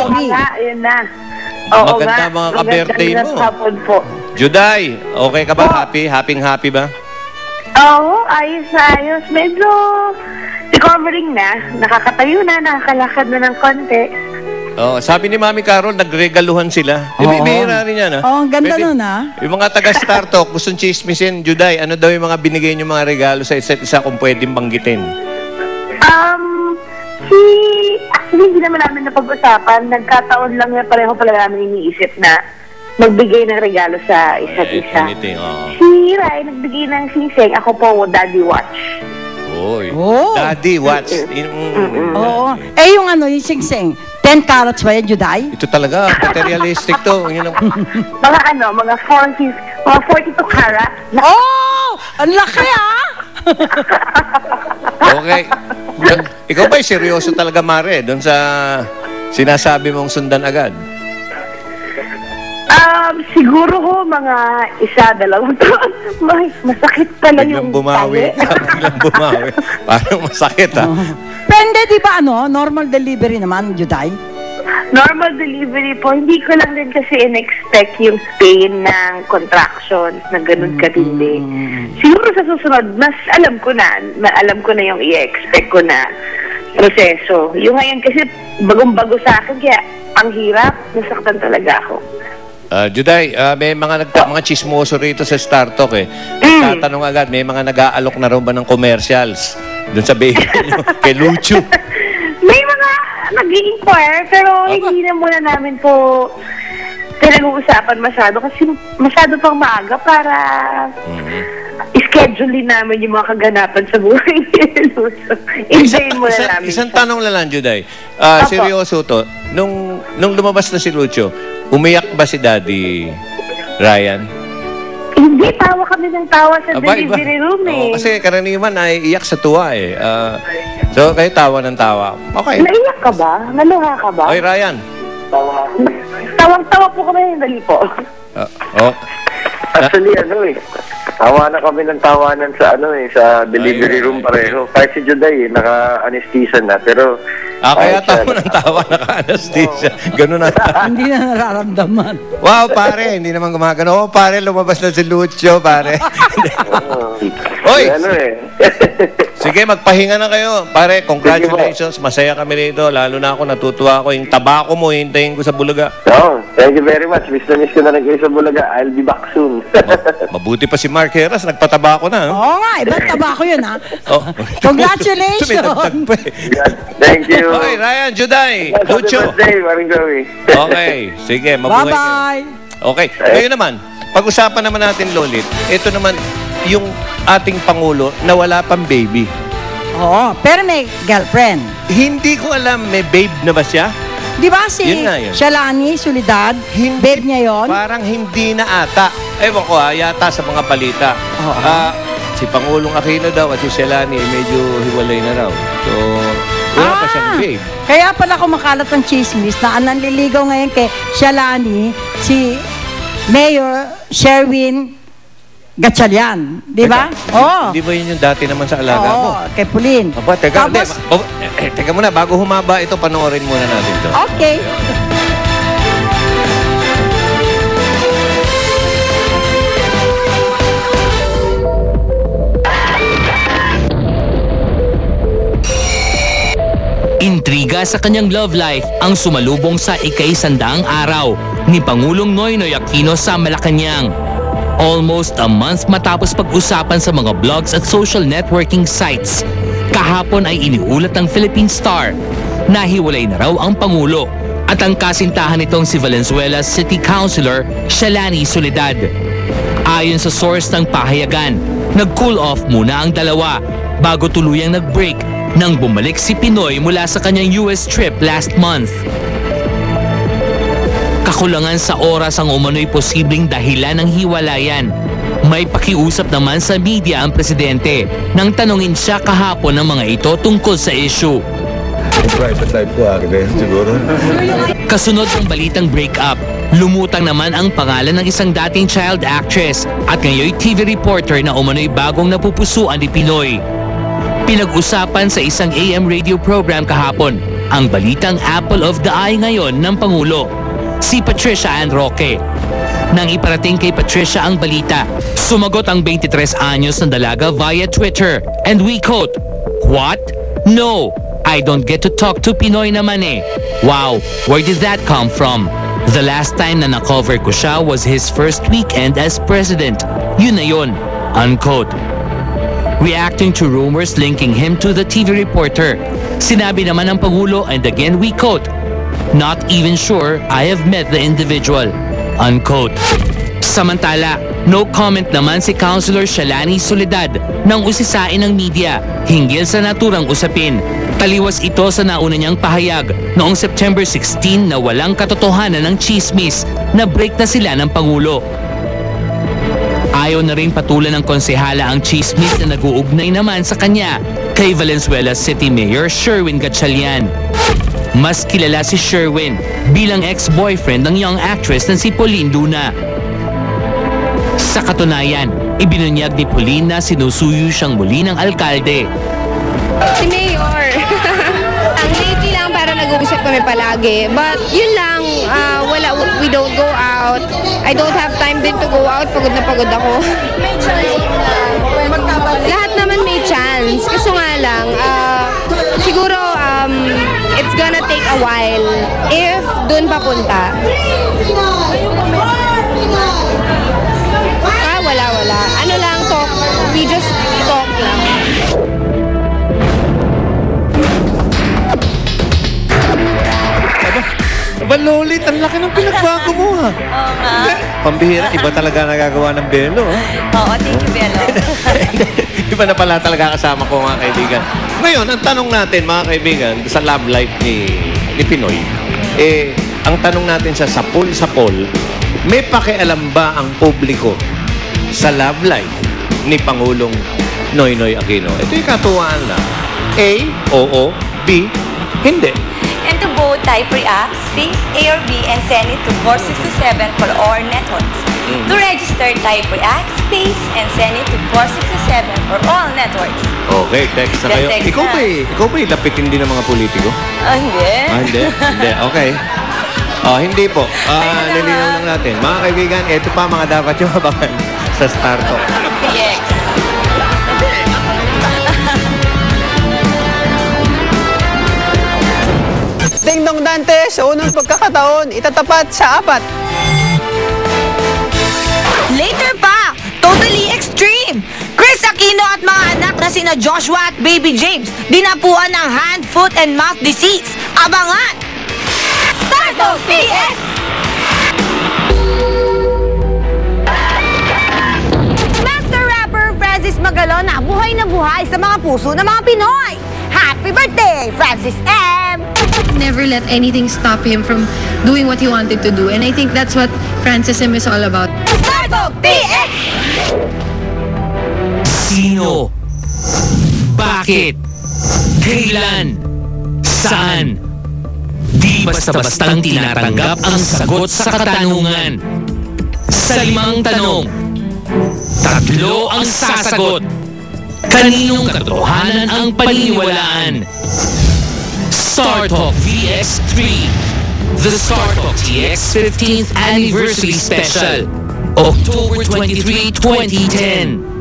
Joey. Yun na. Oo Maganda mga ka-birthday mo. Magandang hapon po. Juday, okay ka ba? Happy ba? Oo, ayos na ayos. Medyo recovering na. Nakakatayo na, nakakalakad na ng konti. Oh, sabi ni Mami Carol, nagregaluhan sila. Bihira rin yan, ha? Oh, ang ganda nun, ha? Yung mga taga-Star Talk, gustong chismisin, Juday, ano daw yung mga binigay niyo mga regalo sa isa't isa kung pwedeng banggitin? Actually, hindi naman namin napag-usapan. Nagkataon lang na pareho pala namin iniisip na magbigay ng regalo sa isa't isa. Si Rai, nagbigay ng sisig. Ako po, Daddy Watch. Oy. Oh. Daddy Watch. Oo. Yung yung sing-sing. 10 carats ba yan, Juday? Ito talaga, materialistic to. Yun ang... mga 42 carats. Oh! Ang laki, ha? Okay. Ikaw ba'y seryoso talaga, Mare, doon sa sinasabi mong sundan agad? Siguro ho, mga 1-2 taon. Masakit pala Biglang yung bumawi. Biglang bumawi. Parang masakit, ha? Pwede, di ba, normal delivery naman, Juday? Normal delivery po. Hindi ko lang din kasi in-expect yung pain ng contractions na ganun katindi. Siguro sa susunod, mas alam ko na yung i-expect ko na proseso. Yung ngayon kasi bagong-bago sa akin, kaya ang hirap, nasaktan talaga ako. Juday, may mga chismoso rito sa Star Talk, eh. Tatanong agad, may mga nag-aalok na rin ba ng commercials doon sa baby nyo, kay Lucho? May mga nag-i-inquire, pero hindi na muna namin po pinag-uusapan masyado kasi masyado pang maaga para schedule namin yung mga kaganapan sa buhay ni Lucho. Enjoyin muna namin. Isang tanong lang, Juday. Seryoso to. Nung lumabas na si Lucho, umiyak ba si Daddy Ryan? Hindi, tawa kami ng tawa sa delivery room, eh. Kasi karaniwan ay iyak sa tuwa, eh. So, kayo tawa ng tawa. Okay. Naiyak ka ba? Naluha ka ba? Oy, Ryan. Tawang-tawa po kami, dali po. Actually, tawa na kami ng tawanan sa sa delivery room pareho. Kahit si Juday, naka-anesthesia na, pero... kaya tawa ng tawa, naka-anesthesia. Ganun na. Hindi na nararamdaman. Wow, pare, hindi naman gumagano. Pare, lumabas na si Lucho, pare. Oy! Sige, magpahinga na kayo. Pare, congratulations. Masaya kami rito. Lalo na ako, natutuwa ako. Yung tabako mo, hintayin ko sa Bulaga. Thank you very much. Miss ko na rin kayo sa Bulaga. I'll be back soon. Mabuti pa si Mark Heras. Nagpatabako na. Oo nga, ibang tabako yun, ha? Congratulations! Thank you. Oy, Ryan, Juday, Lucho. Okay, sige, mabuhay kayo. Bye-bye! Okay, ngayon naman, pag-usapan naman natin, Lolit, ito naman, yung ating Pangulo na wala pang baby. Oo, pero may girlfriend. Hindi ko alam, may babe na ba siya? Di ba si Yun nga yun. Shalani Soledad, babe niya yon? Parang hindi na ata. Ewan ko yata sa mga balita. Si Pangulong Aquino daw at si Shalani medyo hiwalay na raw. So, wala pa siyang babe. Kaya pala kumakalat ng chismis na ang nanliligaw ngayon kay Shalani, si Mayor Sherwin Gatchalian. Di ba? Hindi ba yun yung dati naman sa alaga mo? Oo, kay Pauline. Aba, teka muna, bago humaba ito, panoorin muna natin ito. Okay. Intriga sa kanyang love life ang sumalubong sa ika-100 araw ni Pangulong Noynoy Aquino sa Malacanang. Almost a month matapos pag-usapan sa mga blogs at social networking sites, kahapon ay iniulat ng Philippine Star na hiwalay na raw ang Pangulo at ang kasintahan nitong si Valenzuela City Councilor Shalani Soledad. Ayon sa source ng pahayagan, nag-cool off muna ang dalawa bago tuluyang nag-break nang bumalik si Pinoy mula sa kanyang US trip last month. Kakulangan sa oras ang umano'y posibleng dahilan ng hiwalayan. May pakiusap naman sa media ang presidente nang tanungin siya kahapon ng mga ito tungkol sa issue. Private life ko siguro. Kasunod ng balitang breakup, lumutang naman ang pangalan ng isang dating child actress at ngayon TV reporter na umano'y bagong napupusuan ni Pinoy. Pinag-usapan sa isang AM radio program kahapon ang balitang apple of the eye ngayon ng Pangulo, si Patricia Ann Roque. Nang iparating kay Patricia ang balita, sumagot ang 23 anyos na dalaga via Twitter, and we quote, "What? No, I don't get to talk to Pinoy naman eh. Wow, where did that come from? The last time na na-cover ko siya was his first weekend as president. Yun na yun." Unquote. Reacting to rumors linking him to the TV reporter, sinabi naman ng Pangulo, and again we quote, "Not even sure I have met the individual." Unquote. Samantala, no comment naman si Councilor Shalani Soledad nang usisain ng media hinggil sa naturang usapin. Taliwas ito sa nauna niyang pahayag noong September 16 na walang katotohanan ng chismis na break na sila ng Pangulo. Ayaw na rin patulan ng konsehala ang chismis na nag-uugnay naman sa kanya kay Valenzuela City Mayor Sherwin Gatchalian. Mas kilala si Sherwin bilang ex-boyfriend ng young actress na si Pauline Luna. Sa katunayan, ibinunyag ni Pauline na sinusuyo siyang muli ng alkalde. Si Mayor. Ang lately lang para nag-uusap kami palagi. But yun lang, we don't go out. I don't have time din to go out. Pagod na pagod ako. May chance lahat naman may chance. Kaso nga lang, siguro it's gonna take a while if dun papunta. Wala. Ano lang, talk. We just talk lang. Aba, Lolit, ang laki ng pinagbago mo, ha? Oo nga. Pambihira, iba talaga nagagawa ng Belo, ha? Oo, thank you, Belo. Iba na pala talaga kasama ko, mga kaibigan. Ngayon, ang tanong natin, mga kaibigan, sa love life ni Pinoy, ang tanong natin sa poll, may pakialam ba ang publiko sa love life ni Pangulong Noynoy Aquino? Ito yung katuwaan lang. A, oo, B, hindi. And to vote, type react, space A or B, and send it to 4627 for all networks. To register, type react, space, and send it to 4627 for all networks. Okay, text na kayo. Text Ikaw na. ba lapitin din ng mga politiko? Hindi. Hindi. Okay. Hindi po. Nilinaw lang natin. Mga kaibigan, ito pa mga dapat yung abangan sa Star Talk. Yes. Dingdong Dante, sa unang pagkakataon, itatapat sa 4. Later pa, totally extreme! Chris Aquino at mga anak na sina Joshua at Baby James dinapuan ng hand, foot, and mouth disease. Abangan! Startalk PS! Master rapper Francis Magalona, buhay na buhay sa mga puso ng mga Pinoy! Happy birthday, Francis M! Never let anything stop him from doing what he wanted to do. And I think that's what Francism is all about. Startalk PS! Sino? Bakit? Kailan? Saan? Di basta-bastang tinatanggap ang sagot sa katanungan. Sa 5 tanong, 3 ang sasagot. Kaninong katotohanan ang paniniwalaan? Startalk VX3, the Startalk TX 15th Anniversary Special, October 23, 2010.